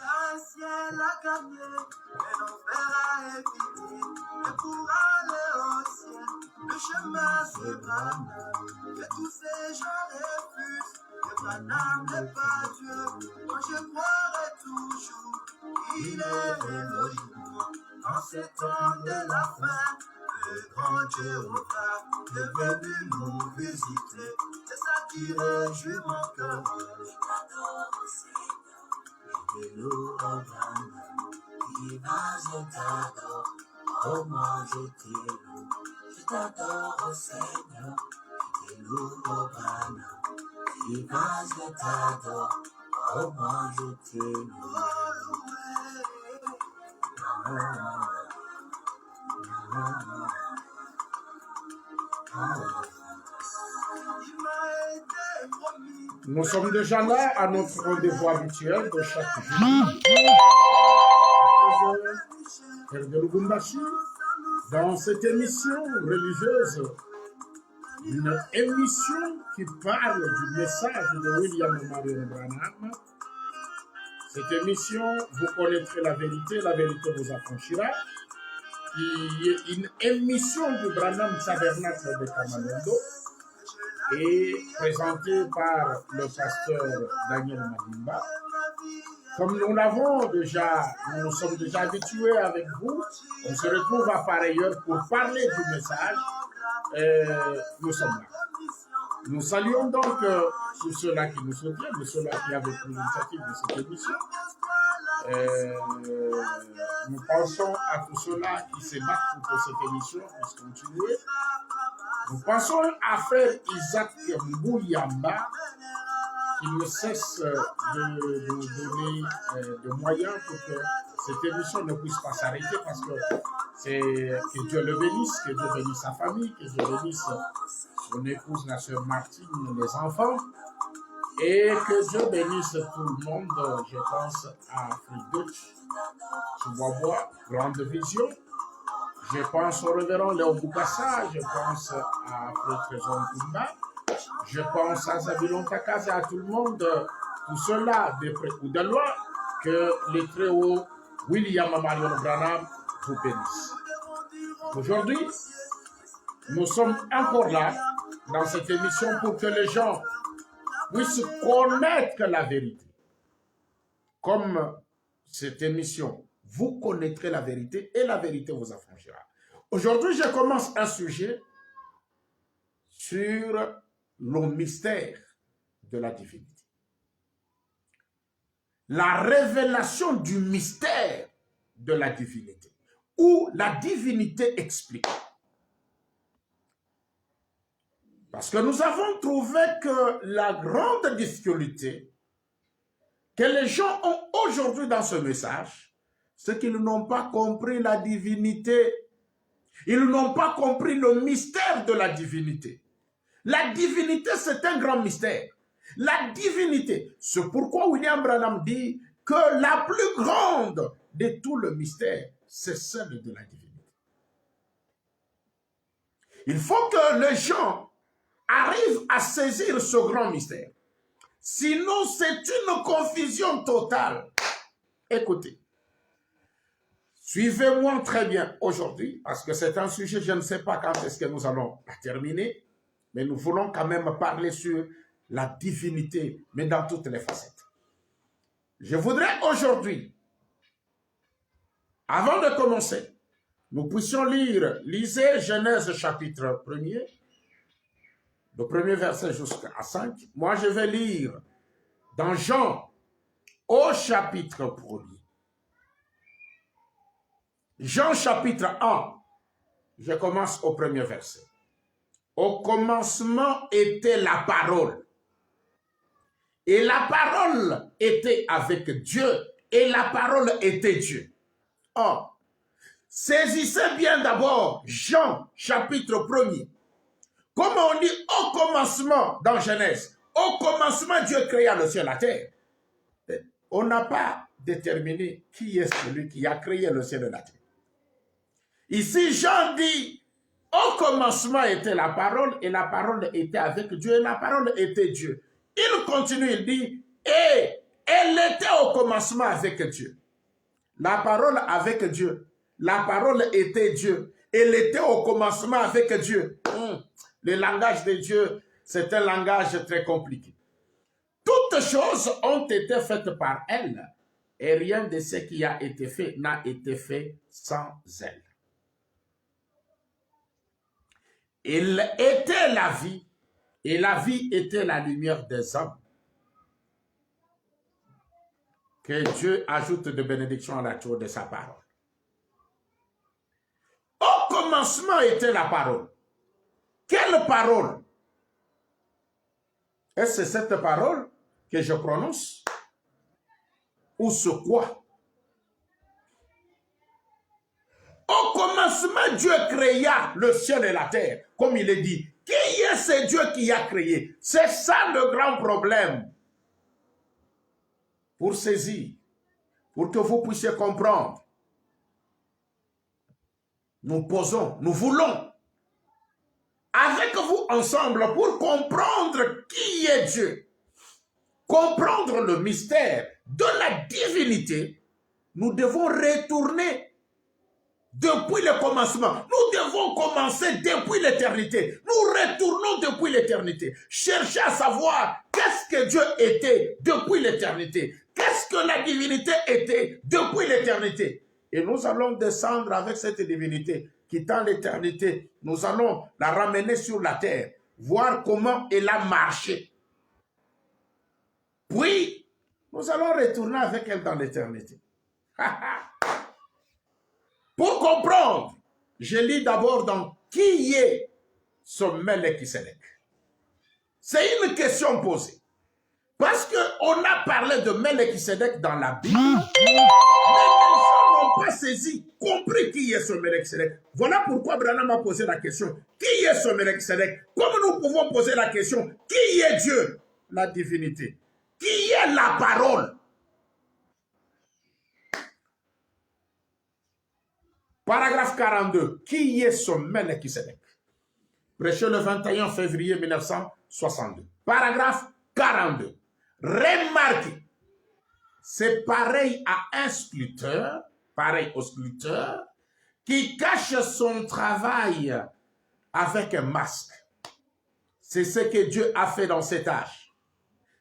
Un ciel à gagner, et l'enfer à éviter. Et pour aller au ciel, le chemin se banane. Et tous ces gens refusent, que Branham n'est pas Dieu. Moi je croirai toujours, il est Elohim. En ces temps de la fin, le grand Jéhovah est venu nous visiter. C'est ça qui réjouit mon cœur. Et nous regarde, qui va, je t'adore, oh moi je t'aime, je t'adore au Seigneur. Et nous regarde, qui va, je t'adore, oh moi je t'aime. Nous sommes déjà là à notre rendez-vous habituel de chaque jeudi. Père de Lubumbashi, dans cette émission religieuse, une émission qui parle du message de William Marion Branham. Cette émission, vous connaîtrez la vérité vous affranchira, qui est une émission du Branham Tabernacle de Kamalondo, et présenté par le pasteur Daniel Madimba. Comme nous nous sommes déjà habitués avec vous, on se retrouve à pareille heure pour parler du message. Nous sommes là. Nous saluons donc tous ceux-là qui nous soutiennent, ceux-là qui avaient pris l'initiative de cette émission. Nous pensons à tous ceux-là qui se battent pour que cette émission puisse continuer. Nous pensons à frère Isaac Mbouyamba qui ne cesse de nous donner des moyens pour que cette émission ne puisse pas s'arrêter, parce que Dieu le bénisse, que Dieu bénisse sa famille, que Dieu bénisse son épouse, la sœur Martine, les enfants, et que Dieu bénisse tout le monde. Je pense à Friedrich Chihuahua, Grande Vision. Je pense au révérend Léon Boukassa, je pense à Frère Trésor Kumba, je pense à Zabilon Takaza, à tout le monde, tout cela, de près ou de loin, que les très hauts William Marion Branham vous bénissent. Aujourd'hui, nous sommes encore là, dans cette émission, pour que les gens puissent connaître la vérité. Comme cette émission, vous connaîtrez la vérité et la vérité vous affranchira. Aujourd'hui, je commence un sujet sur le mystère de la divinité. La révélation du mystère de la divinité, ou la divinité explique. Parce que nous avons trouvé que la grande difficulté que les gens ont aujourd'hui dans ce message, c'est qu'ils n'ont pas compris la divinité. Ils n'ont pas compris le mystère de la divinité. La divinité, c'est un grand mystère. La divinité, c'est pourquoi William Branham dit que la plus grande de tout le mystère, c'est celle de la divinité. Il faut que les gens arrivent à saisir ce grand mystère. Sinon, c'est une confusion totale. Écoutez, suivez-moi très bien aujourd'hui, parce que c'est un sujet, je ne sais pas quand est-ce que nous allons terminer, mais nous voulons quand même parler sur la divinité, mais dans toutes les facettes. Je voudrais aujourd'hui, avant de commencer, nous puissions lisez Genèse chapitre 1er, le premier verset jusqu'à 5. Moi, je vais lire dans Jean, au chapitre 1er. Jean chapitre 1, je commence au premier verset. Au commencement était la parole. Et la parole était avec Dieu. Et la parole était Dieu. Or, saisissez bien d'abord Jean chapitre 1er. Comme on dit au commencement dans Genèse, au commencement Dieu créa le ciel et la terre. On n'a pas déterminé qui est celui qui a créé le ciel et la terre. Ici Jean dit Au commencement était la parole, et la parole était avec Dieu, et la parole était Dieu. Il continue, il dit, et elle était au commencement avec Dieu. La parole avec Dieu. La parole était Dieu. Elle était au commencement avec Dieu. Le langage de Dieu, c'est un langage très compliqué. Toutes choses ont été faites par elle, et rien de ce qui a été fait n'a été fait sans elle. Il était la vie, et la vie était la lumière des hommes. Que Dieu ajoute de bénédictions à la tour de sa parole. Au commencement était la parole. Quelle parole? Est-ce que c'est cette parole que je prononce? Ou ce quoi? Au commencement, Dieu créa le ciel et la terre, comme il est dit. Qui est ce Dieu qui a créé? C'est ça le grand problème. Pour saisir, pour que vous puissiez comprendre. Nous posons, nous voulons, avec vous ensemble, pour comprendre qui est Dieu, comprendre le mystère de la divinité, nous devons retourner depuis le commencement. Nous devons commencer depuis l'éternité. Nous retournons depuis l'éternité. Chercher à savoir qu'est-ce que Dieu était depuis l'éternité. Qu'est-ce que la divinité était depuis l'éternité. Et nous allons descendre avec cette divinité, quittant l'éternité. Nous allons la ramener sur la terre, voir comment elle a marché. Puis, nous allons retourner avec elle dans l'éternité. Pour comprendre, je lis d'abord dans qui est ce Melchisédek. C'est une question posée. Parce qu'on a parlé de Melchisédek dans la Bible, mais les gens n'ont pas saisi, compris qui est ce Melchisédek. Voilà pourquoi Branham a posé la question, qui est ce Melchisédek? Comme nous pouvons poser la question, qui est Dieu? La divinité. Qui est la parole? Paragraphe 42. Qui est ce Melchisédek? Prêché le 21 février 1962. Paragraphe 42. Remarquez, c'est pareil à un sculpteur, pareil au sculpteur, qui cache son travail avec un masque. C'est ce que Dieu a fait dans cet âge.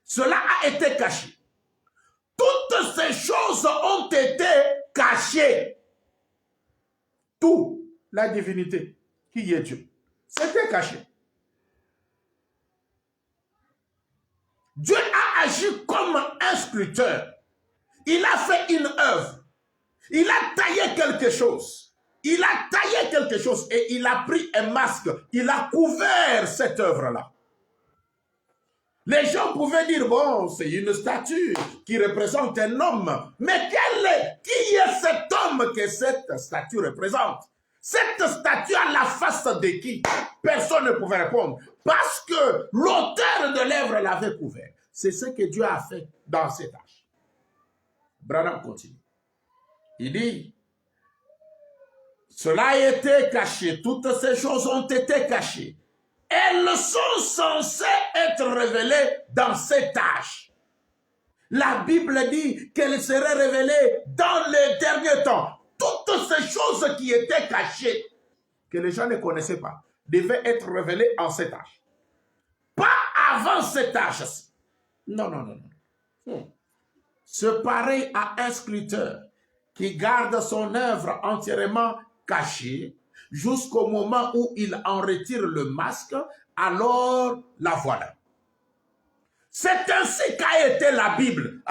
Cela a été caché. Toutes ces choses ont été cachées. Tout, la divinité, qui est Dieu, c'était caché. Dieu a agi comme un sculpteur. Il a fait une œuvre. Il a taillé quelque chose. Il a taillé quelque chose et il a pris un masque. Il a couvert cette œuvre-là. Les gens pouvaient dire, bon, c'est une statue qui représente un homme. Mais qui est cet homme que cette statue représente? Cette statue a la face de qui? Personne ne pouvait répondre. Parce que l'auteur de l'œuvre l'avait couvert. C'est ce que Dieu a fait dans cet âge. Branham continue. Il dit, cela a été caché. Toutes ces choses ont été cachées. Elles sont censées être révélées dans cet âge. La Bible dit qu'elles seraient révélées dans les derniers temps. Toutes ces choses qui étaient cachées, que les gens ne connaissaient pas, devaient être révélées en cet âge. Pas avant cet âge. Non, non, non, non. C'est pareil à un sculpteur qui garde son œuvre entièrement cachée jusqu'au moment où il en retire le masque, alors la voilà. C'est ainsi qu'a été la Bible.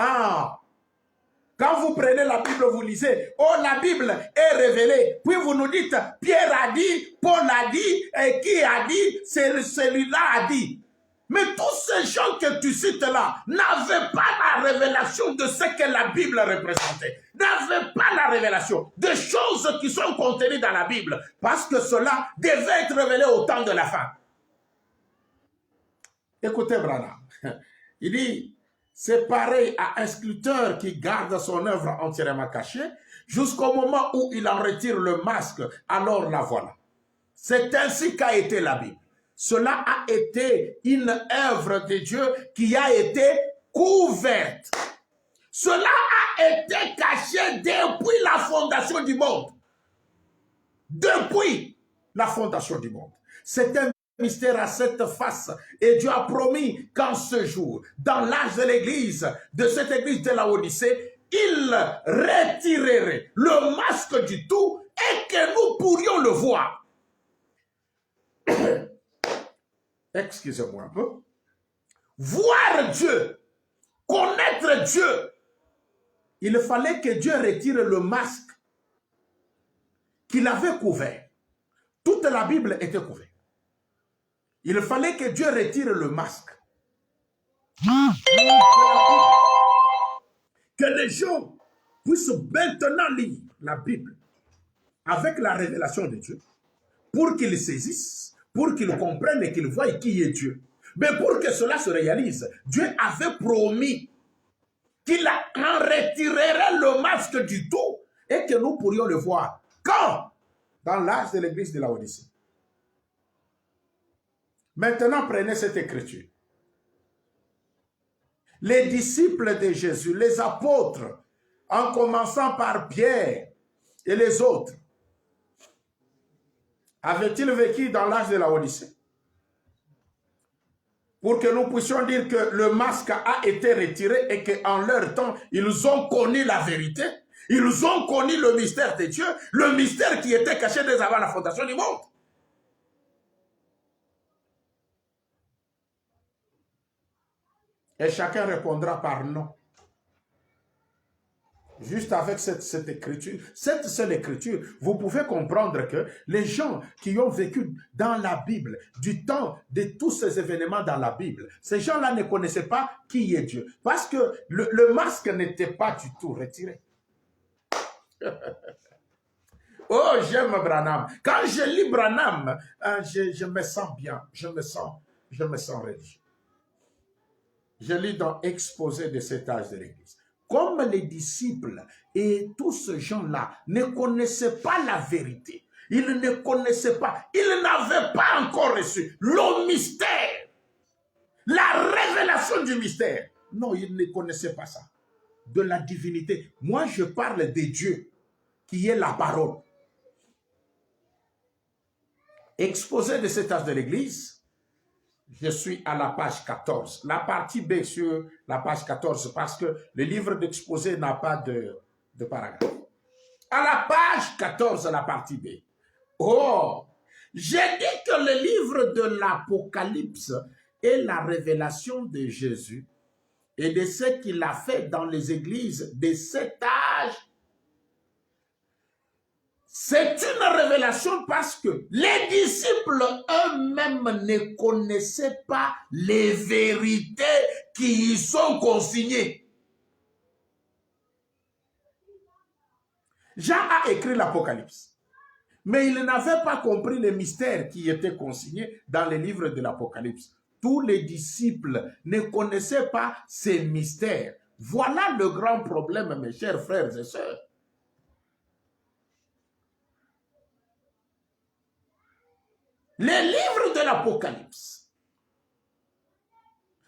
Quand vous prenez la Bible, vous lisez, oh, la Bible est révélée. Puis vous nous dites, Pierre a dit, Paul a dit, et qui a dit, celui-là a dit. Mais tous ces gens que tu cites là n'avaient pas la révélation de ce que la Bible représentait. N'avaient pas la révélation des choses qui sont contenues dans la Bible. Parce que cela devait être révélé au temps de la fin. Écoutez, Branham. Il dit, c'est pareil à un sculpteur qui garde son œuvre entièrement cachée jusqu'au moment où il en retire le masque, alors la voilà. C'est ainsi qu'a été la Bible. Cela a été une œuvre de Dieu qui a été couverte. Cela a été caché depuis la fondation du monde. Depuis la fondation du monde. C'est un mystère à cette face. Et Dieu a promis qu'en ce jour, dans l'âge de l'église, de cette église de la Odyssée, il retirerait le masque du tout et que nous pourrions le voir. Excusez-moi un peu. Voir Dieu, connaître Dieu, il fallait que Dieu retire le masque qu'il avait couvert. Toute la Bible était couverte. Il fallait que Dieu retire le masque. Que les gens puissent maintenant lire la Bible avec la révélation de Dieu pour qu'ils saisissent, pour qu'ils comprennent et qu'ils voient qui est Dieu. Mais pour que cela se réalise, Dieu avait promis qu'il en retirerait le masque du tout et que nous pourrions le voir. Quand? Dans l'âge de l'église de la Odyssée. Maintenant, prenez cette écriture. Les disciples de Jésus, les apôtres, en commençant par Pierre et les autres, avaient-ils vécu dans l'âge de la Odyssée? Pour que nous puissions dire que le masque a été retiré et qu'en leur temps, ils ont connu la vérité. Ils ont connu le mystère de Dieu, le mystère qui était caché dès avant la fondation du monde. Et chacun répondra par non. Juste avec cette écriture, cette seule écriture, vous pouvez comprendre que les gens qui ont vécu dans la Bible, du temps de tous ces événements dans la Bible, ces gens-là ne connaissaient pas qui est Dieu. Parce que le masque n'était pas du tout retiré. Oh, j'aime Branham. Quand je lis Branham, je me sens bien, je me sens religieux. Je lis dans Exposé de cet âge de l'Église. Comme les disciples et tous ces gens-là ne connaissaient pas la vérité, ils ne connaissaient pas, ils n'avaient pas encore reçu le mystère, la révélation du mystère. Non, ils ne connaissaient pas ça, de la divinité. Moi, je parle de Dieu, qui est la parole. Exposé de cet âge de l'Église, je suis à la page 14. La partie B sur la page 14, parce que le livre d'exposé n'a pas de paragraphe. À la page 14, la partie B. Oh, j'ai dit que le livre de l'Apocalypse est la révélation de Jésus et de ce qu'il a fait dans les églises de cet âge. C'est une révélation parce que les disciples eux-mêmes ne connaissaient pas les vérités qui y sont consignées. Jean a écrit l'Apocalypse, mais il n'avait pas compris les mystères qui étaient consignés dans les livres de l'Apocalypse. Tous les disciples ne connaissaient pas ces mystères. Voilà le grand problème, mes chers frères et sœurs. Les livres de l'Apocalypse,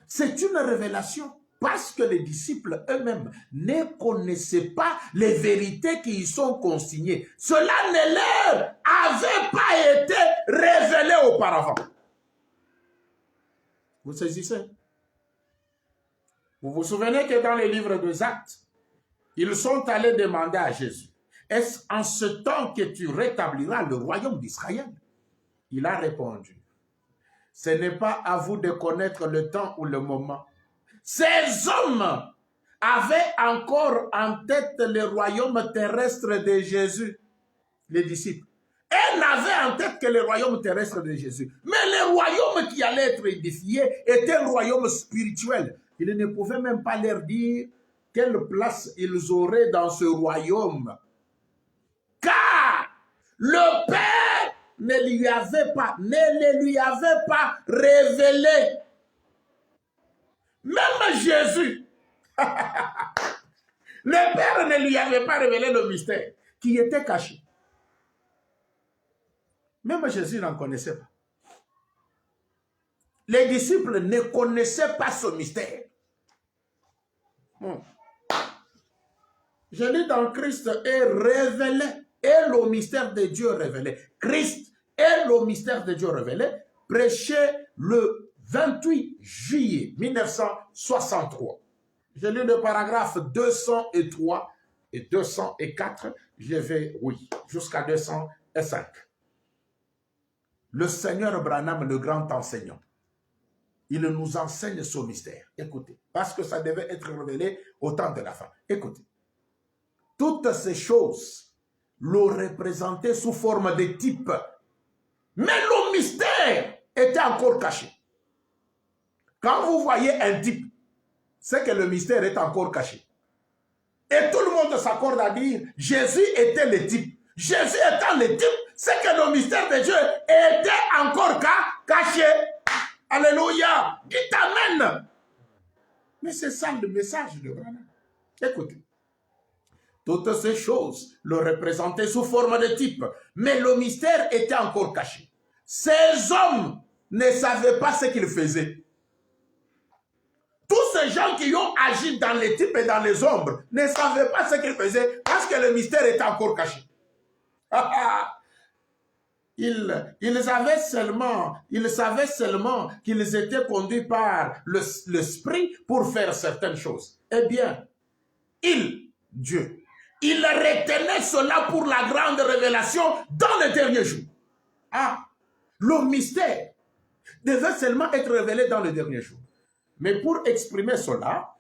c'est une révélation parce que les disciples eux-mêmes ne connaissaient pas les vérités qui y sont consignées. Cela ne leur avait pas été révélé auparavant. Vous saisissez? Vous vous souvenez que dans les livres des Actes, ils sont allés demander à Jésus, est-ce en ce temps que tu rétabliras le royaume d'Israël? Il a répondu, ce n'est pas à vous de connaître le temps ou le moment. Ces hommes avaient encore en tête le royaume terrestre de Jésus, les disciples. Ils n'avaient en tête que le royaume terrestre de Jésus. Mais le royaume qui allait être édifié était un royaume spirituel. Ils ne pouvaient même pas leur dire quelle place ils auraient dans ce royaume. Car le Père ne le lui avait pas révélé. Même Jésus, le Père ne lui avait pas révélé le mystère qui était caché. Même Jésus n'en connaissait pas. Les disciples ne connaissaient pas ce mystère. Je dis dans Christ est révélé, et le mystère de Dieu révélé. Christ est le mystère de Dieu révélé, prêché le 28 juillet 1963. Je lis le paragraphe 203 et 204. Je vais, oui, jusqu'à 205. Le Seigneur Branham, le grand enseignant, il nous enseigne ce mystère. Écoutez, parce que ça devait être révélé au temps de la fin. Écoutez, toutes ces choses l'ont représenté sous forme de type. Mais le mystère était encore caché. Quand vous voyez un type, c'est que le mystère est encore caché. Et tout le monde s'accorde à dire, Jésus était le type. Jésus étant le type, c'est que le mystère de Dieu était encore caché. Alléluia. Dites Amen. Mais c'est ça le message de Branham. Écoutez. Toutes ces choses le représentaient sous forme de type. Mais le mystère était encore caché. Ces hommes ne savaient pas ce qu'ils faisaient. Tous ces gens qui ont agi dans les types et dans les ombres ne savaient pas ce qu'ils faisaient parce que le mystère était encore caché. Ils savaient seulement qu'ils étaient conduits par l'esprit pour faire certaines choses. Eh bien, Dieu, il retenait cela pour la grande révélation dans les derniers jours. Le mystère devait seulement être révélé dans les derniers jours. Mais pour exprimer cela,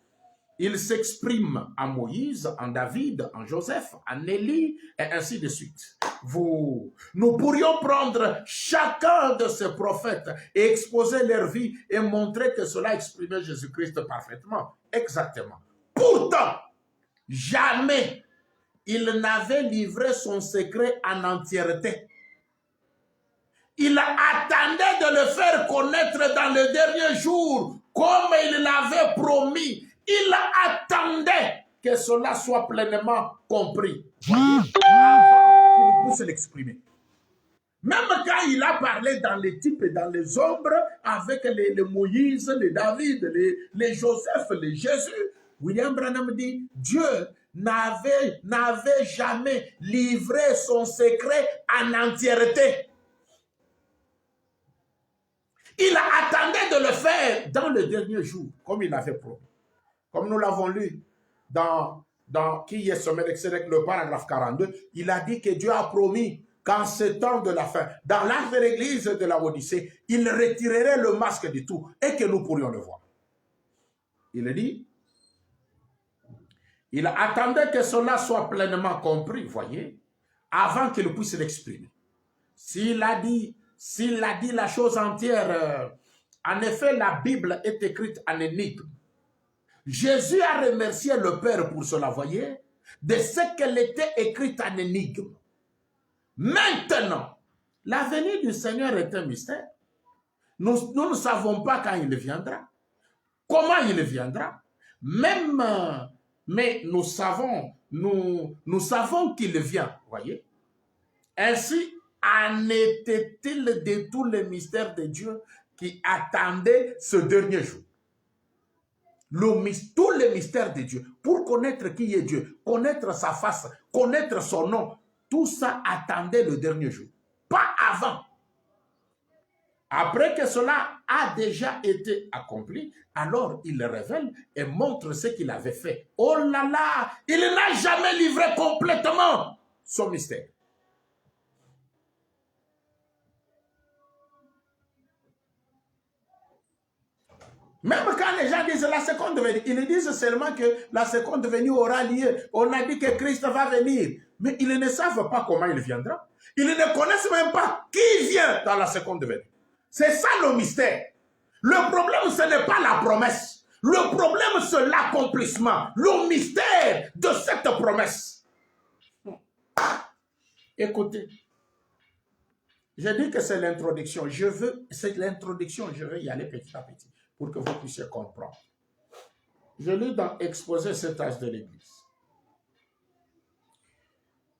il s'exprime en Moïse, en David, en Joseph, en Élie, et ainsi de suite. Nous pourrions prendre chacun de ces prophètes et exposer leur vie et montrer que cela exprimait Jésus-Christ parfaitement. Exactement. Pourtant, jamais il n'avait livré son secret en entièreté. Il attendait de le faire connaître dans les derniers jours, comme il l'avait promis. Il attendait que cela soit pleinement compris. Voyez, avant qu'il puisse l'exprimer. Même quand il a parlé dans les types et dans les ombres, avec les Moïse, les David, les Joseph, les Jésus, William Branham dit, Dieu n'avait jamais livré son secret en entièreté. Il attendait de le faire dans le dernier jour, comme il avait promis. Comme nous l'avons lu dans Qui est sommet d'Excellence, le paragraphe 42, il a dit que Dieu a promis qu'en ce temps de la fin, dans l'âge de l'église de la Odyssée, il retirerait le masque du tout et que nous pourrions le voir. Il dit, il attendait que cela soit pleinement compris, voyez, avant qu'il puisse l'exprimer. S'il a dit la chose entière, en effet, la Bible est écrite en énigme. Jésus a remercié le Père pour cela, voyez, de ce qu'elle était écrite en énigme. Maintenant, la venue du Seigneur est un mystère. Nous ne savons pas quand il viendra, comment il viendra, mais nous savons qu'il vient, voyez. Ainsi, en était-il de tous les mystères de Dieu qui attendaient ce dernier jour. Tous les mystères de Dieu, pour connaître qui est Dieu, connaître sa face, connaître son nom, tout ça attendait le dernier jour, pas avant. Après que cela a déjà été accompli, alors il le révèle et montre ce qu'il avait fait. Oh là là, il n'a jamais livré complètement son mystère. Même quand les gens disent la seconde venue, ils disent seulement que la seconde venue aura lieu. On a dit que Christ va venir. Mais ils ne savent pas comment il viendra. Ils ne connaissent même pas qui vient dans la seconde venue. C'est ça le mystère. Le problème, ce n'est pas la promesse. Le problème, c'est l'accomplissement. Le mystère de cette promesse. Écoutez. Je dis que c'est l'introduction. C'est l'introduction, je vais y aller petit à petit pour que vous puissiez comprendre. Je lis dans Exposé cet âge de l'Église.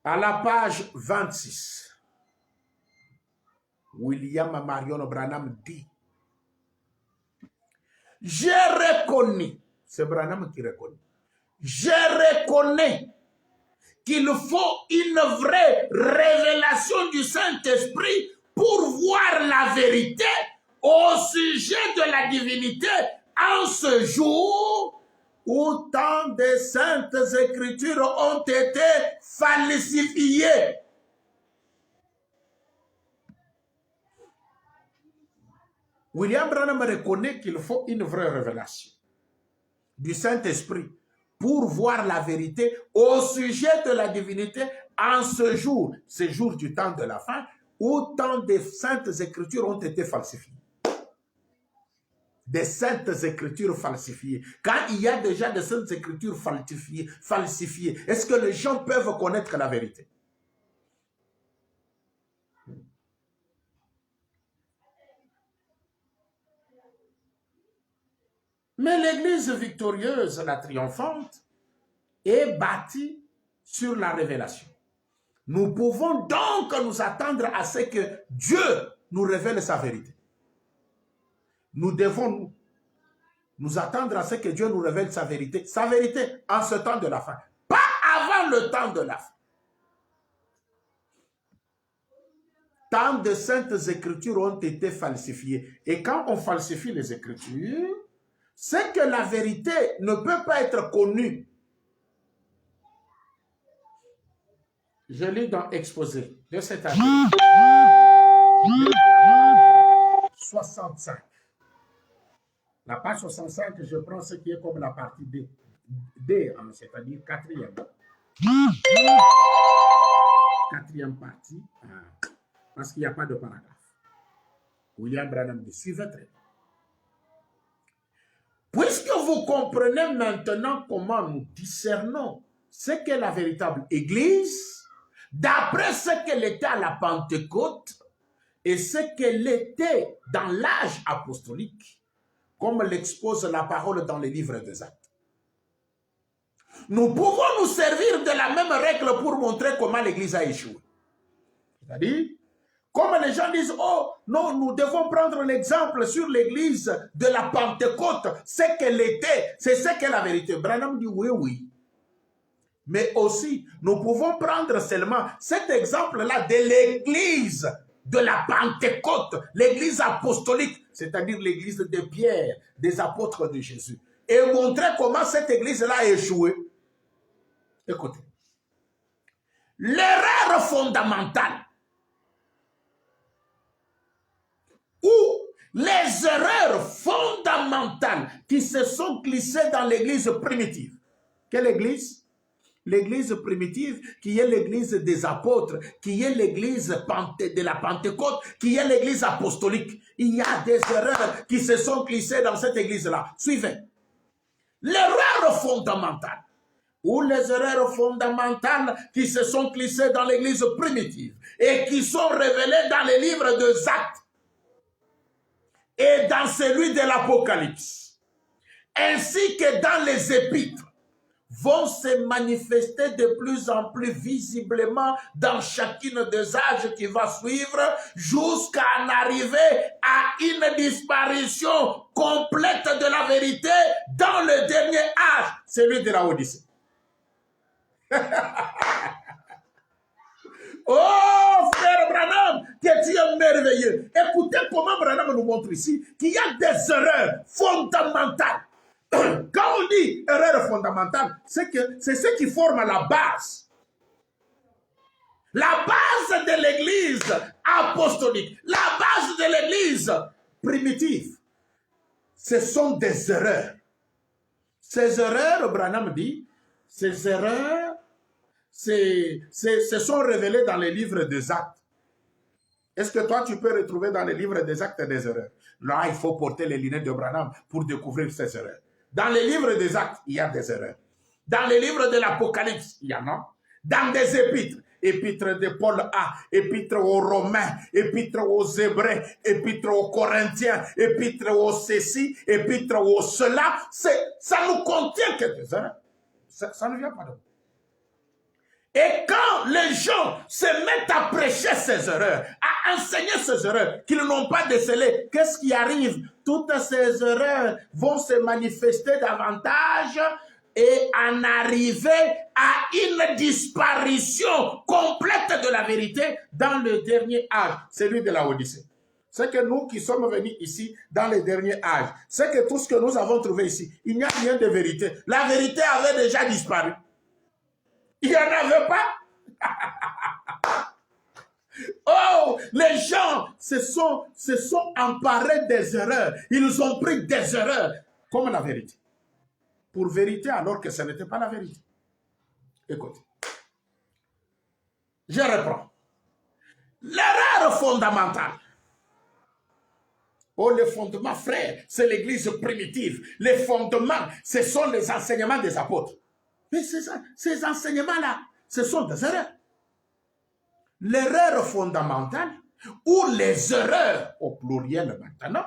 À la page 26. William Marion Branham dit, je reconnais, c'est Branham qui reconnaît, je reconnais qu'il faut une vraie révélation du Saint-Esprit pour voir la vérité au sujet de la divinité en ce jour où tant de saintes écritures ont été falsifiées. William Branham reconnaît qu'il faut une vraie révélation du Saint-Esprit pour voir la vérité au sujet de la divinité en ce jour du temps de la fin, où tant de saintes écritures ont été falsifiées. Des saintes écritures falsifiées. Quand il y a déjà des saintes écritures falsifiées, est-ce que les gens peuvent connaître la vérité? Mais l'église victorieuse, la triomphante, est bâtie sur la révélation. Nous pouvons donc nous attendre à ce que Dieu nous révèle sa vérité. Nous devons nous attendre à ce que Dieu nous révèle sa vérité en ce temps de la fin, pas avant le temps de la fin. Tant de saintes écritures ont été falsifiées. Et quand on falsifie les écritures, c'est que la vérité ne peut pas être connue. Je lis dans Exposé de cette année. 65. La page 65, je prends ce qui est comme la partie D, c'est-à-dire quatrième. Quatrième partie, parce qu'il n'y a pas de paragraphe. William Branham dit, suivez très bien. Puisque vous comprenez maintenant comment nous discernons ce qu'est la véritable Église, d'après ce qu'elle était à la Pentecôte et ce qu'elle était dans l'âge apostolique, comme l'expose la parole dans les livres des Actes. Nous pouvons nous servir de la même règle pour montrer comment l'Église a échoué. C'est-à-dire, comme les gens disent, oh non, nous devons prendre l'exemple sur l'Église de la Pentecôte, ce qu'elle était, c'est ce qu'est la vérité. Branham dit oui, oui. Mais aussi, nous pouvons prendre seulement cet exemple-là de l'Église de la Pentecôte, l'Église apostolique, c'est-à-dire l'Église de Pierre, des apôtres de Jésus, et montrer comment cette Église-là a échoué. Écoutez, l'erreur fondamentale ou les erreurs fondamentales qui se sont glissées dans l'Église primitive. Quelle Église? L'église primitive, qui est l'église des apôtres, qui est l'église de la Pentecôte, qui est l'église apostolique. Il y a des erreurs qui se sont glissées dans cette église-là. Suivez. L'erreur fondamentale, ou les erreurs fondamentales qui se sont glissées dans l'église primitive et qui sont révélées dans les livres des Actes et dans celui de l'Apocalypse, ainsi que dans les épîtres, vont se manifester de plus en plus visiblement dans chacune des âges qui va suivre jusqu'à en arriver à une disparition complète de la vérité dans le dernier âge, celui de la Odyssée. Oh, frère Branham, que tu es merveilleux. Écoutez comment Branham nous montre ici qu'il y a des erreurs fondamentales. Quand on dit erreur fondamentale, c'est ce qui forme la base. La base de l'église apostolique, la base de l'église primitive, ce sont des erreurs. Ces erreurs, Branham dit, ces erreurs se sont révélées dans les livres des Actes. Est-ce que toi, tu peux retrouver dans les livres des Actes des erreurs? Là, il faut porter les lunettes de Branham pour découvrir ces erreurs. Dans les livres des Actes, il y a des erreurs. Dans les livres de l'Apocalypse, il y en a. Dans des épîtres, épîtres de Paul A, épîtres aux Romains, épîtres aux Hébreux, épîtres aux Corinthiens, épîtres aux ceci, épîtres aux cela, ça nous contient quelques erreurs. Ça ne vient pas de nous. Et quand les gens se mettent à prêcher ces erreurs, à enseigné ces erreurs qu'ils n'ont pas décelées, qu'est-ce qui arrive? Toutes ces erreurs vont se manifester davantage et en arriver à une disparition complète de la vérité dans le dernier âge, celui de la Odyssée. C'est que nous qui sommes venus ici dans les derniers âges, c'est que tout ce que nous avons trouvé ici, il n'y a rien de vérité. La vérité avait déjà disparu. Il n'y en avait pas. Oh, les gens se sont emparés des erreurs. Ils ont pris des erreurs comme la vérité. Pour vérité alors que ce n'était pas la vérité. Écoutez. Je reprends. L'erreur fondamentale. Oh, les fondements, frères, c'est l'église primitive. Les fondements, ce sont les enseignements des apôtres. Mais ces enseignements-là, ce sont des erreurs. L'erreur fondamentale, ou les erreurs, au pluriel maintenant,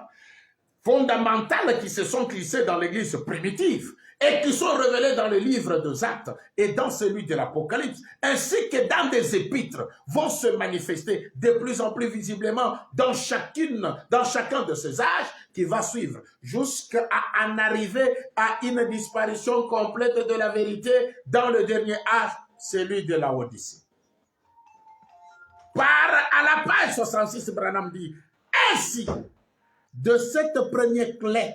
fondamentales qui se sont glissées dans l'église primitive et qui sont révélées dans le livre des Actes et dans celui de l'Apocalypse, ainsi que dans des épîtres, vont se manifester de plus en plus visiblement dans chacun de ces âges qui va suivre, jusqu'à en arriver à une disparition complète de la vérité dans le dernier âge, celui de la Odyssée. À la page 66, Branham dit, ainsi, de cette première clé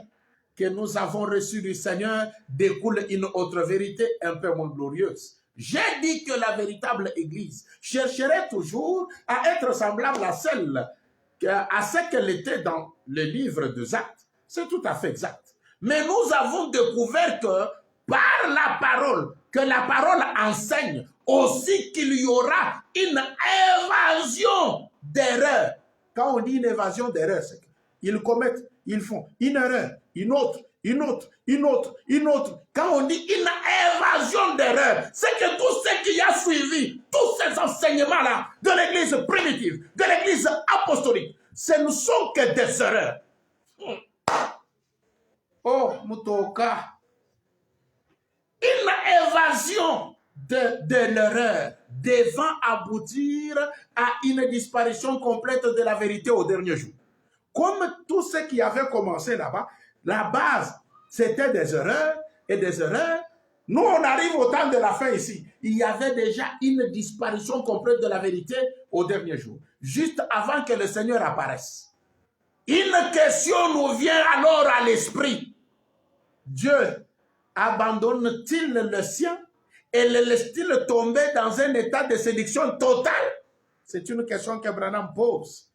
que nous avons reçue du Seigneur découle une autre vérité un peu moins glorieuse. J'ai dit que la véritable Église chercherait toujours à être semblable à ce qu'elle était dans le livre des Actes. C'est tout à fait exact. Mais nous avons découvert que par la parole, que la parole enseigne aussi qu'il y aura une évasion d'erreur. Quand on dit une évasion d'erreur, c'est qu'ils font une erreur, une autre. Quand on dit une évasion d'erreur, c'est que tout ce qui a suivi, tous ces enseignements-là de l'église primitive, de l'église apostolique, ce ne sont que des erreurs. Oh, Mutoka. Une évasion de l'erreur devant aboutir à une disparition complète de la vérité au dernier jour. Comme tout ce qui avait commencé là-bas, la base, c'était des erreurs et des erreurs. Nous, on arrive au temps de la fin ici. Il y avait déjà une disparition complète de la vérité au dernier jour, juste avant que le Seigneur apparaisse. Une question nous vient alors à l'esprit. Dieu abandonne-t-il le sien et le laisse-t-il tomber dans un état de séduction totale? C'est une question que Branham pose.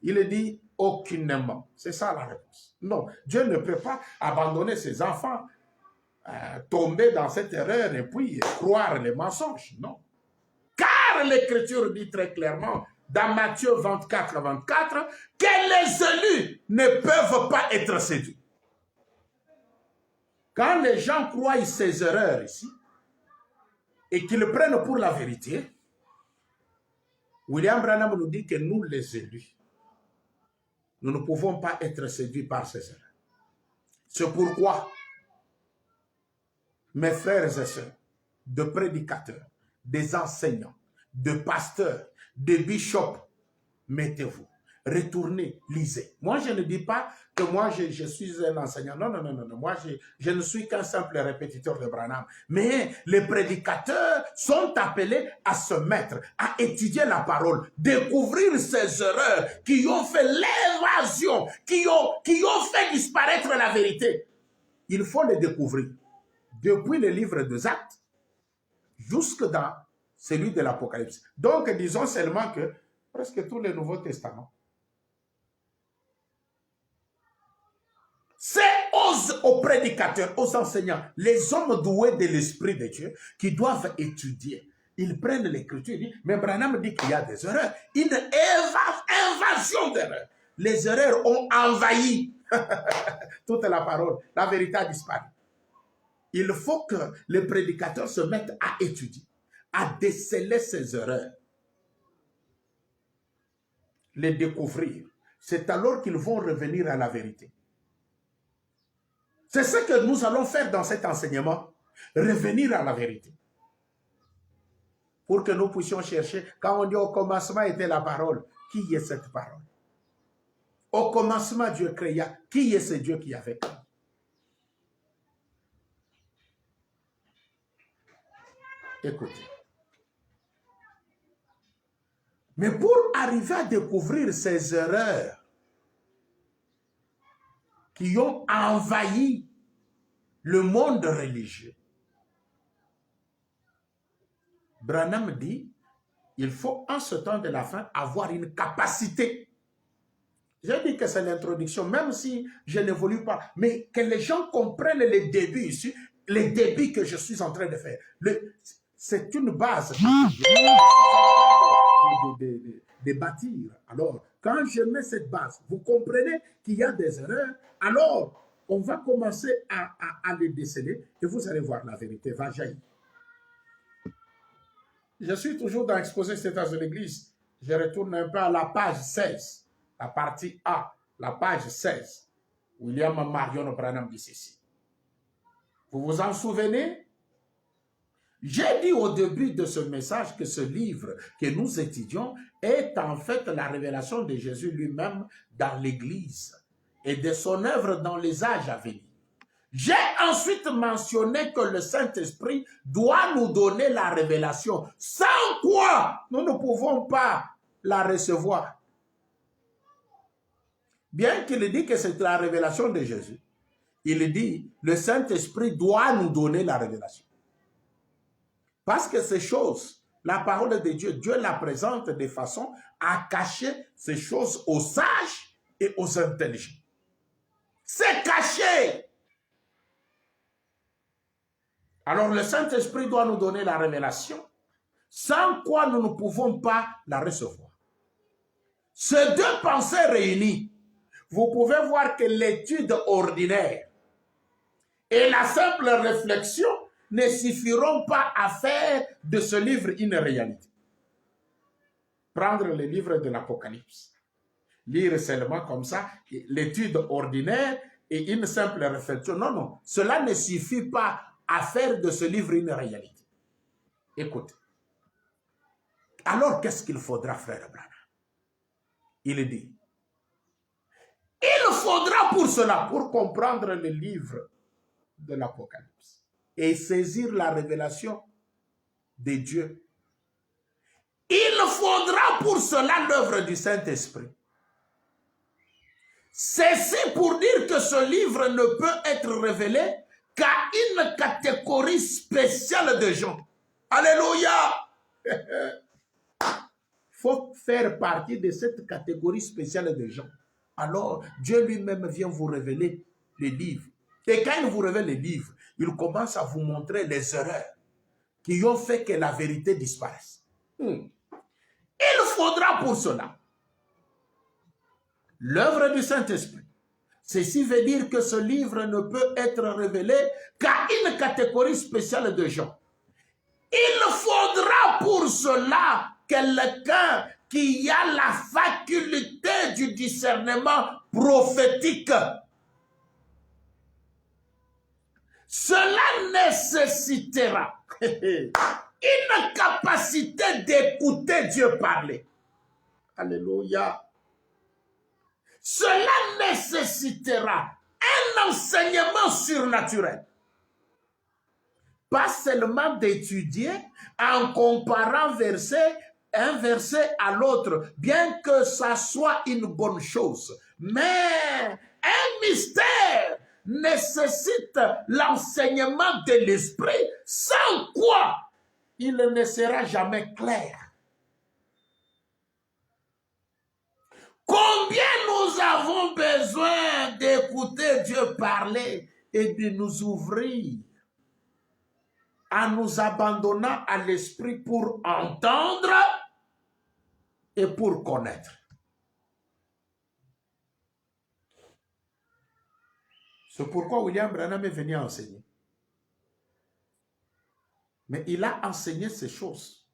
Il dit aucunement. C'est ça la réponse. Non, Dieu ne peut pas abandonner ses enfants, tomber dans cette erreur et puis croire les mensonges. Non. Car l'Écriture dit très clairement dans Matthieu 24, 24 que les élus ne peuvent pas être séduits. Quand les gens croient ces erreurs ici et qu'ils le prennent pour la vérité, William Branham nous dit que nous, les élus, nous ne pouvons pas être séduits par ces erreurs. C'est pourquoi, mes frères et sœurs, de prédicateurs, des enseignants, de pasteurs, de bishops, mettez-vous, retournez, lisez. Moi, je ne dis pas que moi, je suis un enseignant. Non. Moi, je ne suis qu'un simple répétiteur de Branham. Mais les prédicateurs sont appelés à se mettre, à étudier la parole, découvrir ces erreurs qui ont fait l'évasion, qui ont fait disparaître la vérité. Il faut les découvrir. Depuis le livre des Actes, jusque dans celui de l'Apocalypse. Donc, disons seulement que presque tous les Nouveaux Testaments, c'est aux prédicateurs, aux enseignants, les hommes doués de l'Esprit de Dieu qui doivent étudier. Ils prennent l'Écriture, mais Branham dit qu'il y a des erreurs. Une invasion d'erreurs. Les erreurs ont envahi toute la parole. La vérité a disparu. Il faut que les prédicateurs se mettent à étudier, à déceler ces erreurs, les découvrir. C'est alors qu'ils vont revenir à la vérité. C'est ce que nous allons faire dans cet enseignement, revenir à la vérité. Pour que nous puissions chercher, quand on dit au commencement était la parole, qui est cette parole? Au commencement, Dieu créa. Qui est ce Dieu qui avait créé? Écoutez. Mais pour arriver à découvrir ces erreurs qui ont envahi le monde religieux, Branham dit, il faut en ce temps de la fin avoir une capacité. Je dis que c'est l'introduction, même si je n'évolue pas, mais que les gens comprennent les débuts ici, les débuts que je suis en train de faire. C'est une base de bâtir. Alors, quand je mets cette base, vous comprenez qu'il y a des erreurs, alors on va commencer à les déceler et vous allez voir la vérité va jaillir. Je suis toujours dans l'exposé Status de l'Église. Je retourne un peu à la page 16, la partie A, la page 16. William Marion Branham dit ceci. Vous vous en souvenez? J'ai dit au début de ce message que ce livre que nous étudions est en fait la révélation de Jésus lui-même dans l'Église et de son œuvre dans les âges à venir. J'ai ensuite mentionné que le Saint-Esprit doit nous donner la révélation, sans quoi nous ne pouvons pas la recevoir. Bien qu'il dit que c'est la révélation de Jésus, il dit le Saint-Esprit doit nous donner la révélation. Parce que ces choses, la parole de Dieu, Dieu la présente de façon à cacher ces choses aux sages et aux intelligents. C'est caché. Alors le Saint-Esprit doit nous donner la révélation, sans quoi nous ne pouvons pas la recevoir. Ces deux pensées réunies, vous pouvez voir que l'étude ordinaire et la simple réflexion ne suffiront pas à faire de ce livre une réalité. Prendre le livre de l'Apocalypse, lire seulement comme ça, l'étude ordinaire et une simple réflexion. Non, non, cela ne suffit pas à faire de ce livre une réalité. Écoutez. Alors, qu'est-ce qu'il faudra, frère Branham? Il dit, il faudra pour cela, pour comprendre le livre de l'Apocalypse et saisir la révélation de Dieu, il faudra pour cela l'œuvre du Saint-Esprit. Ceci pour dire que ce livre ne peut être révélé qu'à une catégorie spéciale de gens. Alléluia! Il faut faire partie de cette catégorie spéciale de gens. Alors, Dieu lui-même vient vous révéler les livres. Et quand il vous révèle les livres, il commence à vous montrer les erreurs qui ont fait que la vérité disparaisse. Il faudra pour cela l'œuvre du Saint-Esprit. Ceci veut dire que ce livre ne peut être révélé qu'à une catégorie spéciale de gens. Il faudra pour cela quelqu'un qui a la faculté du discernement prophétique. Cela nécessitera une capacité d'écouter Dieu parler. Alléluia. Cela nécessitera un enseignement surnaturel. Pas seulement d'étudier en comparant un verset à l'autre, bien que ça soit une bonne chose. Mais un mystère nécessite l'enseignement de l'esprit, sans quoi il ne sera jamais clair. Combien nous avons besoin d'écouter Dieu parler et de nous ouvrir en nous abandonnant à l'esprit pour entendre et pour connaître. C'est pourquoi William Branham est venu enseigner. Mais il a enseigné ces choses.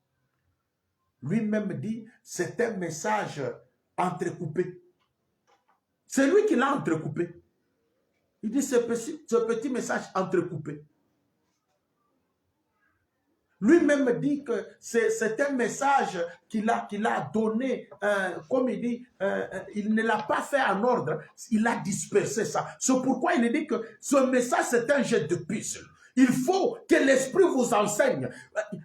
Lui-même dit, c'est un message entrecoupé. C'est lui qui l'a entrecoupé. Il dit, ce petit message entrecoupé. Lui-même dit que c'est un message qu'il a donné, comme il dit, il ne l'a pas fait en ordre, il a dispersé ça. C'est pourquoi il dit que ce message, c'est un jet de puzzle. Il faut que l'Esprit vous enseigne,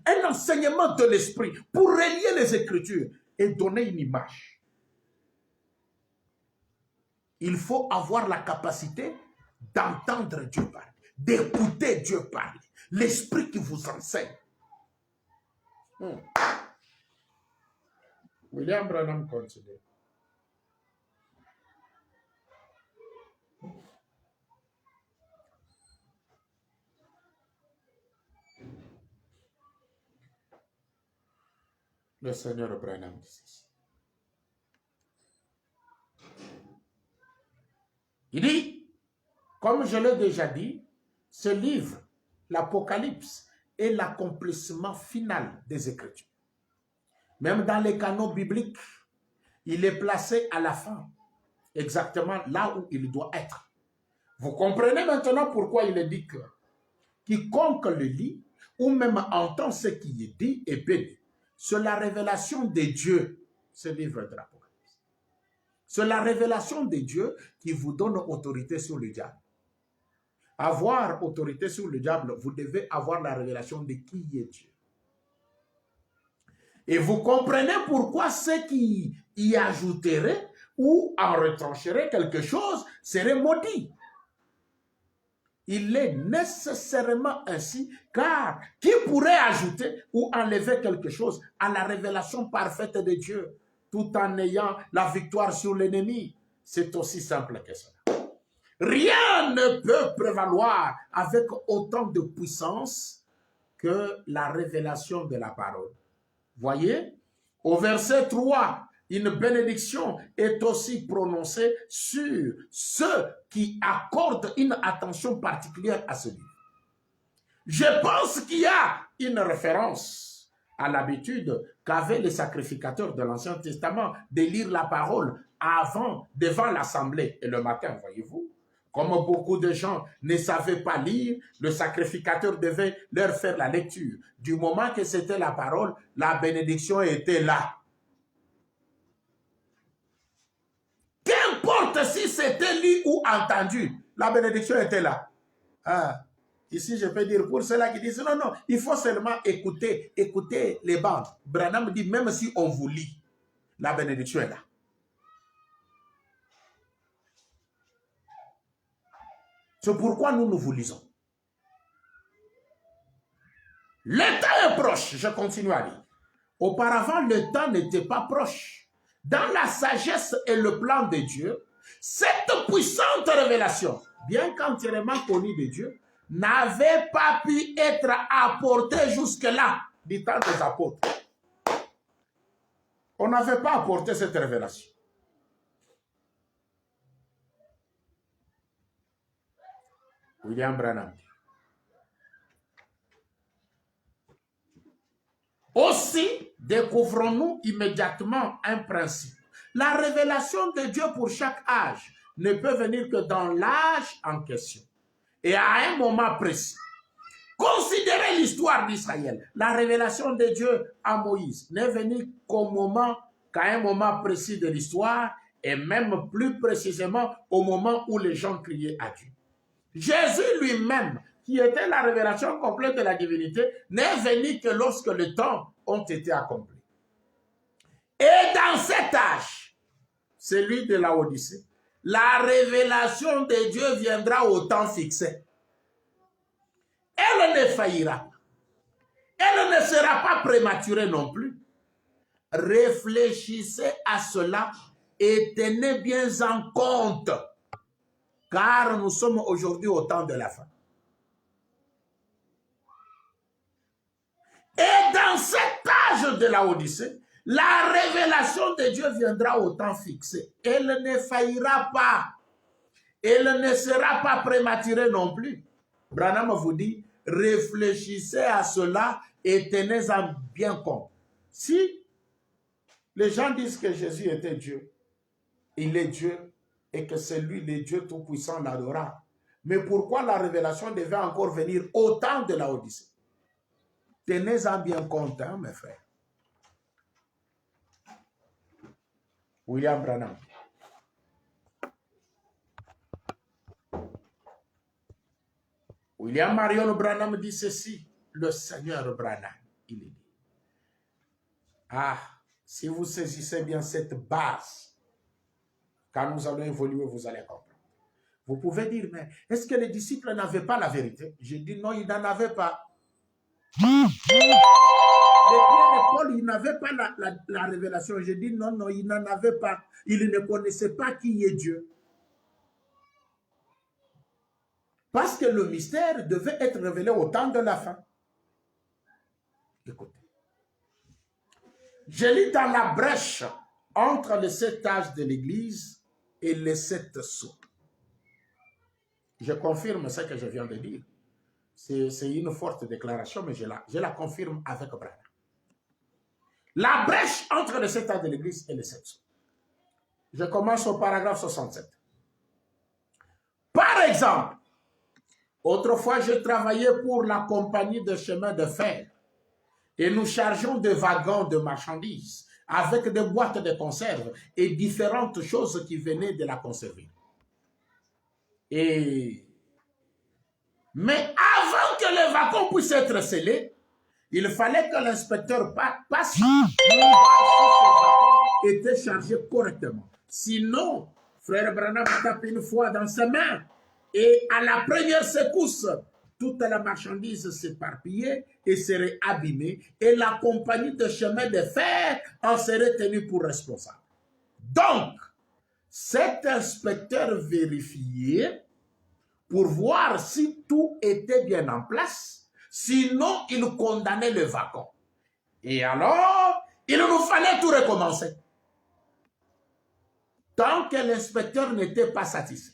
un enseignement de l'Esprit pour relier les Écritures et donner une image. Il faut avoir la capacité d'entendre Dieu parler, d'écouter Dieu parler, l'Esprit qui vous enseigne. William Branham continue. Le Seigneur Branham dit ceci. Il dit, comme je l'ai déjà dit, ce livre, l'Apocalypse, est l'accomplissement final des Écritures. Même dans les canons bibliques, il est placé à la fin, exactement là où il doit être. Vous comprenez maintenant pourquoi il est dit que quiconque le lit ou même entend ce qui est dit est béni. C'est la révélation de Dieu, ce livre de l'Apocalypse. C'est la révélation de Dieu qui vous donne autorité sur le diable. Avoir autorité sur le diable, vous devez avoir la révélation de qui est Dieu. Et vous comprenez pourquoi ceux qui y ajouteraient ou en retrancheraient quelque chose seraient maudits. Il est nécessairement ainsi, car qui pourrait ajouter ou enlever quelque chose à la révélation parfaite de Dieu, tout en ayant la victoire sur l'ennemi? C'est aussi simple que ça. Rien ne peut prévaloir avec autant de puissance que la révélation de la parole. Voyez, au verset 3, une bénédiction est aussi prononcée sur ceux qui accordent une attention particulière à ce livre. Je pense qu'il y a une référence à l'habitude qu'avaient les sacrificateurs de l'Ancien Testament de lire la parole devant l'assemblée et le matin, voyez-vous. Comme beaucoup de gens ne savaient pas lire, le sacrificateur devait leur faire la lecture. Du moment que c'était la parole, la bénédiction était là. Qu'importe si c'était lu ou entendu, la bénédiction était là. Ah, ici, je peux dire pour ceux-là qui disent non, il faut seulement écouter les bandes. Branham dit même si on vous lit, la bénédiction est là. C'est pourquoi nous vous lisons. Le temps est proche, je continue à lire. Auparavant, le temps n'était pas proche. Dans la sagesse et le plan de Dieu, cette puissante révélation, bien qu'entièrement connue de Dieu, n'avait pas pu être apportée jusque-là du temps des apôtres. On n'avait pas apporté cette révélation. William Branham. Aussi, découvrons-nous immédiatement un principe. La révélation de Dieu pour chaque âge ne peut venir que dans l'âge en question et à un moment précis. Considérez l'histoire d'Israël. La révélation de Dieu à Moïse n'est venue qu'à un moment précis de l'histoire et même plus précisément au moment où les gens criaient à Dieu. Jésus lui-même, qui était la révélation complète de la divinité, n'est venu que lorsque les temps ont été accomplis. Et dans cet âge, celui de la Odyssée, la révélation de Dieu viendra au temps fixé. Elle ne faillira pas. Elle ne sera pas prématurée non plus. Réfléchissez à cela et tenez bien en compte, car nous sommes aujourd'hui au temps de la fin. Et dans cet âge de la Odyssée, la révélation de Dieu viendra au temps fixé. Elle ne faillira pas. Elle ne sera pas prématurée non plus. Branham vous dit, réfléchissez à cela et tenez-en bien compte. Si les gens disent que Jésus était Dieu, il est Dieu et que c'est lui le Dieu tout-puissant l'adorant. Mais pourquoi la révélation devait encore venir au temps de la Odyssée? Tenez-en bien compte, hein, mes frères. William Branham. William Marion Branham dit ceci. Le Seigneur Branham, il dit. Ah, si vous saisissez bien cette base, quand nous allons évoluer, vous allez comprendre. Vous pouvez dire, mais est-ce que les disciples n'avaient pas la vérité? J'ai dit non, ils n'en avaient pas. Les Pierre et Paul, ils n'avaient pas la révélation. J'ai dit non, non, ils n'en avaient pas. Ils ne connaissaient pas qui est Dieu. Parce que le mystère devait être révélé au temps de la fin. Écoutez. Je lis dans la brèche entre les 7 âges de l'Église et les 7 sceaux. Je confirme ce que je viens de dire. C'est une forte déclaration, mais je la confirme avec Branham. La brèche entre les 7 âges de l'Église et les 7 sceaux. Je commence au paragraphe 67. Par exemple, autrefois, je travaillais pour la compagnie de chemin de fer et nous chargeons des wagons de marchandises avec des boîtes de conserve et différentes choses qui venaient de la conserver. Mais avant que les wagons puissent être scellés, il fallait que l'inspecteur passe si ces wagons étaient chargés correctement. Sinon, frère Branham tape une fois dans ses mains et à la première secousse, toute la marchandise s'éparpillait et serait abîmée et la compagnie de chemin de fer en serait tenue pour responsable. Donc, cet inspecteur vérifiait pour voir si tout était bien en place, sinon il condamnait le wagon. Et alors, il nous fallait tout recommencer. Tant que l'inspecteur n'était pas satisfait.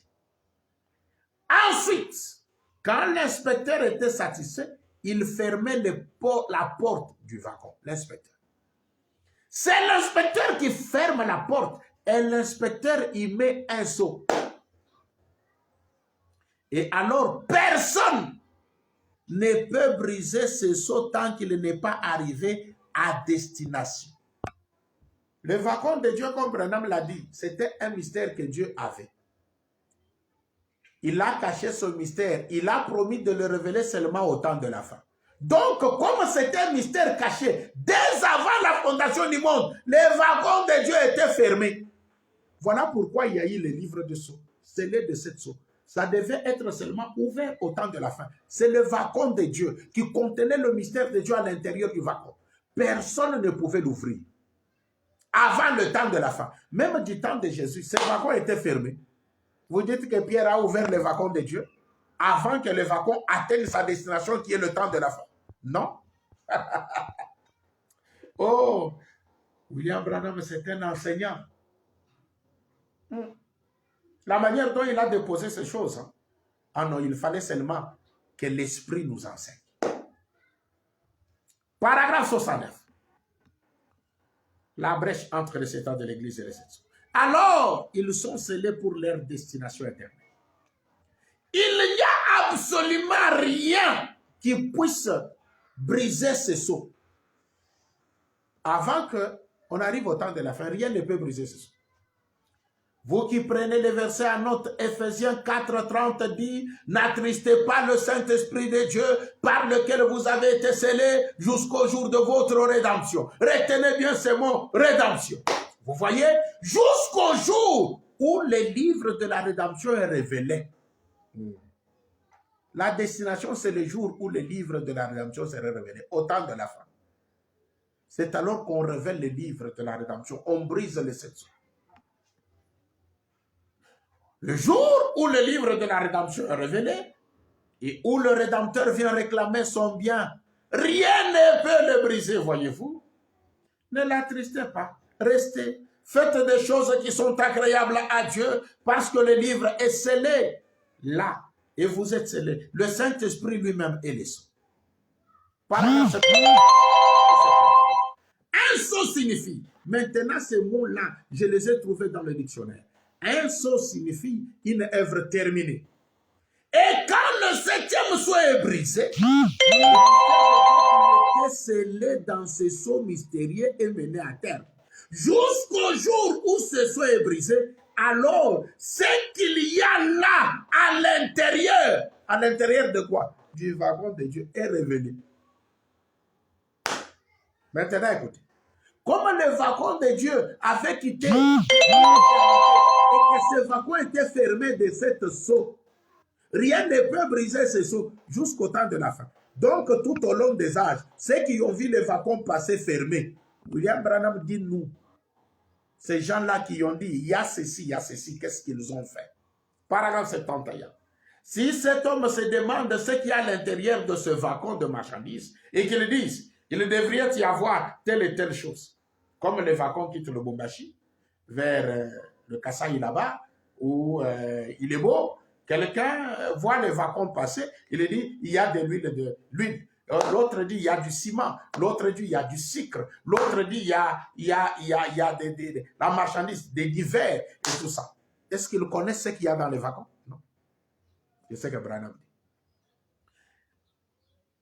Ensuite, quand l'inspecteur était satisfait, il fermait la porte du wagon, l'inspecteur. C'est l'inspecteur qui ferme la porte et l'inspecteur y met un seau. Et alors, personne ne peut briser ce seau tant qu'il n'est pas arrivé à destination. Le wagon de Dieu, comme Branham l'a dit, c'était un mystère que Dieu avait. Il a caché ce mystère. Il a promis de le révéler seulement au temps de la fin. Donc, comme c'était un mystère caché, dès avant la fondation du monde, les wagons de Dieu étaient fermés. Voilà pourquoi il y a eu les livres de sceaux, scellés de 7 sceaux. Ça devait être seulement ouvert au temps de la fin. C'est le wagon de Dieu qui contenait le mystère de Dieu à l'intérieur du wagon. Personne ne pouvait l'ouvrir. Avant le temps de la fin. Même du temps de Jésus, ce wagon était fermé. Vous dites que Pierre a ouvert le wagon de Dieu avant que le wagon atteigne sa destination qui est le temps de la fin. Non. Oh, William Branham, c'est un enseignant. La manière dont il a déposé ces choses. Hein. Ah non, il fallait seulement que l'Esprit nous enseigne. Paragraphe 69. La brèche entre les 7 ans de l'Église et les 7 sceaux. Alors, ils sont scellés pour leur destination éternelle. Il n'y a absolument rien qui puisse briser ces sceaux. Avant qu'on arrive au temps de la fin, rien ne peut briser ces sceaux. Vous qui prenez les versets à note, Ephésiens 4:30 dit, n'attristez pas le Saint-Esprit de Dieu par lequel vous avez été scellés jusqu'au jour de votre rédemption. Retenez bien ces mots, rédemption. Vous voyez, jusqu'au jour où le livre de la rédemption est révélé. La destination, c'est le jour où le livre de la rédemption sera révélé, au temps de la fin. C'est alors qu'on révèle le livre de la rédemption, on brise les 7 sceaux. Le jour où le livre de la rédemption est révélé et où le Rédempteur vient réclamer son bien, rien ne peut le briser, voyez-vous. Ne l'attristez pas, restez, faites des choses qui sont agréables à Dieu parce que le livre est scellé là et vous êtes scellés. Le Saint-Esprit lui-même est les sceaux. Paragraphe 7. Un sceau signifie, maintenant ces mots-là, je les ai trouvés dans le dictionnaire. Un sceau signifie une œuvre terminée. Et quand le 7e sceau est brisé, le mystère de Dieu été scellé dans ce sceau mystérieux et mené à terme. Jusqu'au jour où ce sceau est brisé, alors ce qu'il y a là à l'intérieur de quoi? Du wagon de Dieu est révélé. Maintenant, écoutez. Comme le wagon de Dieu avait quitté l'éternité et que ce wagon était fermé de cette sceau, rien ne peut briser ce sceau jusqu'au temps de la fin. Donc, tout au long des âges, ceux qui ont vu le wagon passer fermé, William Branham dit nous, ces gens-là qui ont dit il y a ceci, qu'est-ce qu'ils ont fait? Paragraphe 71. Si cet homme se demande ce qu'il y a à l'intérieur de ce wagon de marchandises et qu'il dise il devrait y avoir telle et telle chose, comme le wagon quitte le Bombashi vers le Kasaï là-bas, où il est beau, quelqu'un voit le wagon passer, il dit il y a de l'huile. L'autre dit il y a du ciment, l'autre dit il y a du sucre, l'autre dit il y a la marchandise, des divers et tout ça. Est-ce qu'ils connaissent ce qu'il y a dans le wagon? Non. C'est ce que Branham dit.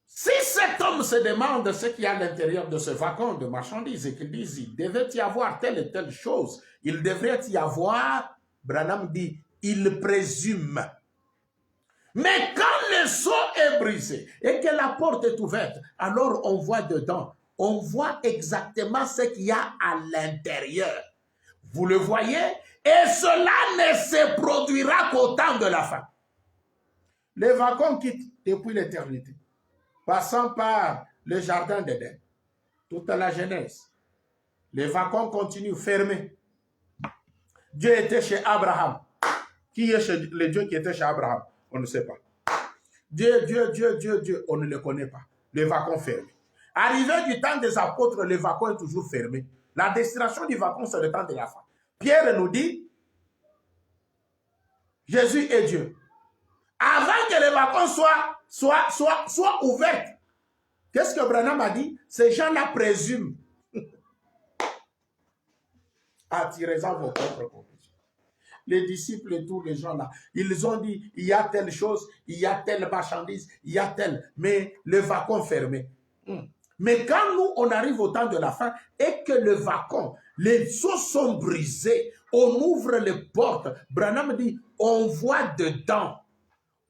Si cet homme se demande ce qu'il y a à l'intérieur de ce wagon de marchandises et qu'il dit il devait y avoir telle et telle chose, il devrait y avoir, Branham dit, il présume. Mais quand le sceau est brisé et que la porte est ouverte, alors on voit dedans, on voit exactement ce qu'il y a à l'intérieur. Vous le voyez? Et cela ne se produira qu'au temps de la fin. Le wagon quitte depuis l'éternité, passant par le jardin d'Éden, toute la Genèse. Le wagon continue fermé. Dieu était chez Abraham. Qui est le Dieu qui était chez Abraham? On ne sait pas. Dieu, on ne le connaît pas. Le wagon fermé. Arrivé du temps des apôtres, le wagon est toujours fermé. La destination du wagon, c'est le temps de la fin. Pierre nous dit, Jésus est Dieu. Avant que le wagon soit ouvert, qu'est-ce que Branham a dit? Ces gens-là présument. Attirez-en vos propres conclusions. Les disciples et tous les gens-là, ils ont dit, il y a telle chose, il y a telle marchandise, il y a telle, mais le wagon fermé. Mais quand nous, on arrive au temps de la fin et que le wagon, les sceaux sont brisés, on ouvre les portes, Branham dit, on voit dedans.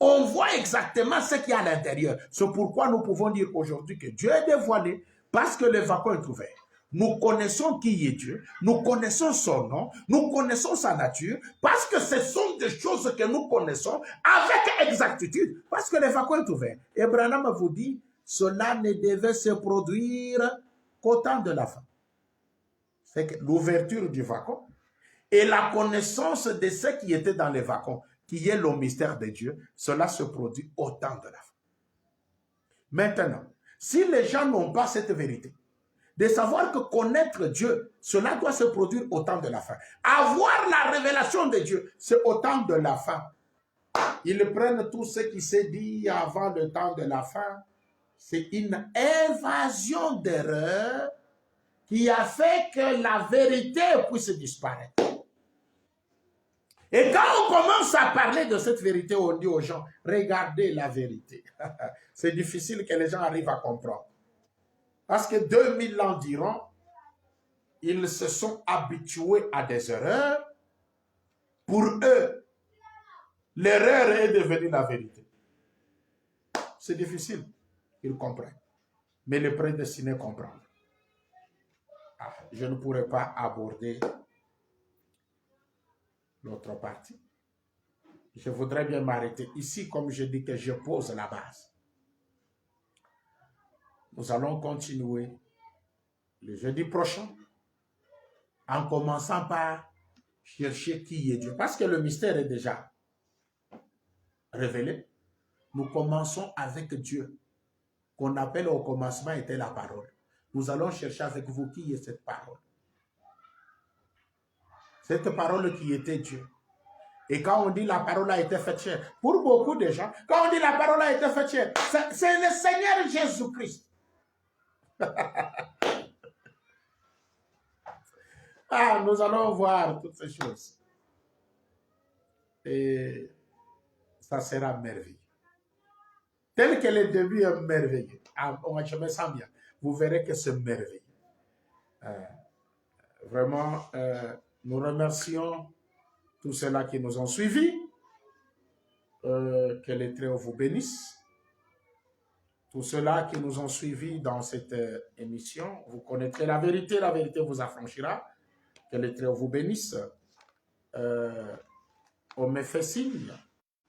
On voit exactement ce qu'il y a à l'intérieur. C'est pourquoi nous pouvons dire aujourd'hui que Dieu est dévoilé parce que le wagon est ouvert. Nous connaissons qui est Dieu, nous connaissons son nom, nous connaissons sa nature, parce que ce sont des choses que nous connaissons avec exactitude, parce que le wagon est ouvert. Et Branham vous dit, cela ne devait se produire qu'au temps de la fin. C'est que l'ouverture du wagon et la connaissance de ce qui était dans le wagon, qui est le mystère de Dieu, cela se produit au temps de la fin. Maintenant, si les gens n'ont pas cette vérité, de savoir que connaître Dieu, cela doit se produire au temps de la fin. Avoir la révélation de Dieu, c'est au temps de la fin. Ils prennent tout ce qui s'est dit avant le temps de la fin. C'est une invasion d'erreur qui a fait que la vérité puisse disparaître. Et quand on commence à parler de cette vérité, on dit aux gens, regardez la vérité. C'est difficile que les gens arrivent à comprendre. Parce que 2000 ans diront, ils se sont habitués à des erreurs. Pour eux, l'erreur est devenue la vérité. C'est difficile, ils comprennent. Mais les prédestinés comprennent. Je ne pourrais pas aborder l'autre partie. Je voudrais bien m'arrêter ici, comme je dis que je pose la base. Nous allons continuer le jeudi prochain en commençant par chercher qui est Dieu. Parce que le mystère est déjà révélé. Nous commençons avec Dieu, qu'on appelle au commencement était la parole. Nous allons chercher avec vous qui est cette parole. Cette parole qui était Dieu. Et quand on dit la parole a été faite chair, pour beaucoup de gens, quand on dit la parole a été faite chair, c'est le Seigneur Jésus-Christ. Nous allons voir toutes ces choses. Et ça sera merveilleux. Tel que le début est merveilleux. Je me sens bien. vous verrez que c'est merveilleux. Vraiment, nous remercions tous ceux-là qui nous ont suivis. Que les Très-Hauts vous bénissent. Tous ceux-là qui nous ont suivis dans cette émission, vous connaîtrez la vérité vous affranchira. Que les Très-Hauts vous bénissent. On me fait signe.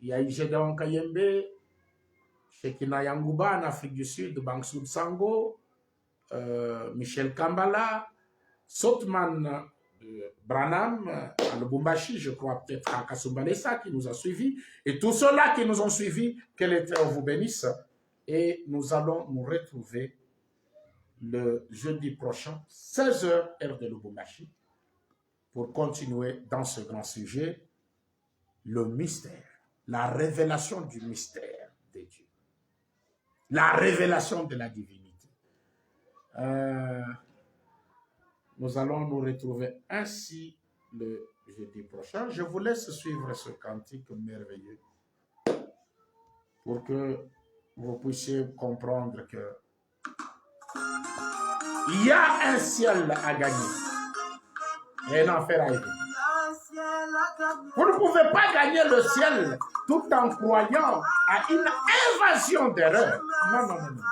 Il y a Ijedon Kayembe, Shekina Yangouba en Afrique du Sud, Bangsud Sango, Michel Kambala, Sotman Branham, à Lubumbashi, je crois peut-être à Kasumbalesa qui nous a suivis, et tous ceux-là qui nous ont suivis, que les Très-Hauts vous bénissent. Et nous allons nous retrouver le jeudi prochain, 16h, heure de Lubumbashi, pour continuer dans ce grand sujet, le mystère, la révélation du mystère de Dieu, la révélation de la divinité. Nous allons nous retrouver ainsi le jeudi prochain. Je vous laisse suivre ce cantique merveilleux pour que vous puissiez comprendre que il y a un ciel à gagner et un enfer à éviter. Vous ne pouvez pas gagner le ciel tout en croyant à une invasion d'erreur. Non, non, non, non.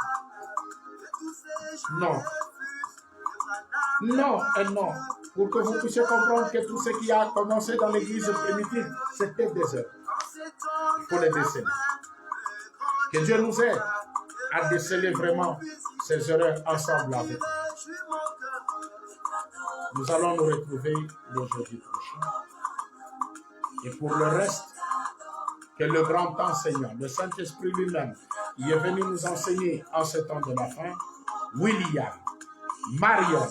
Non. Non et non. Pour que vous puissiez comprendre que tout ce qui a commencé dans l'église primitive, c'était des erreurs. Il faut les déceler. Que Dieu nous aide à déceler vraiment ces erreurs ensemble avec nous. Nous allons nous retrouver le jeudi prochain. Et pour le reste, que le grand enseignant, le Saint-Esprit lui-même, il est venu nous enseigner en ce temps de la fin, William, Marion,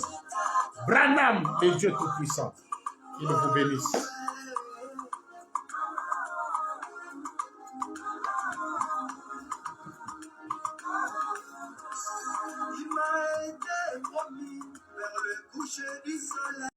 Branham, le Dieu Tout-Puissant, qu'il vous bénisse. Il m'a été promis vers le coucher du soleil.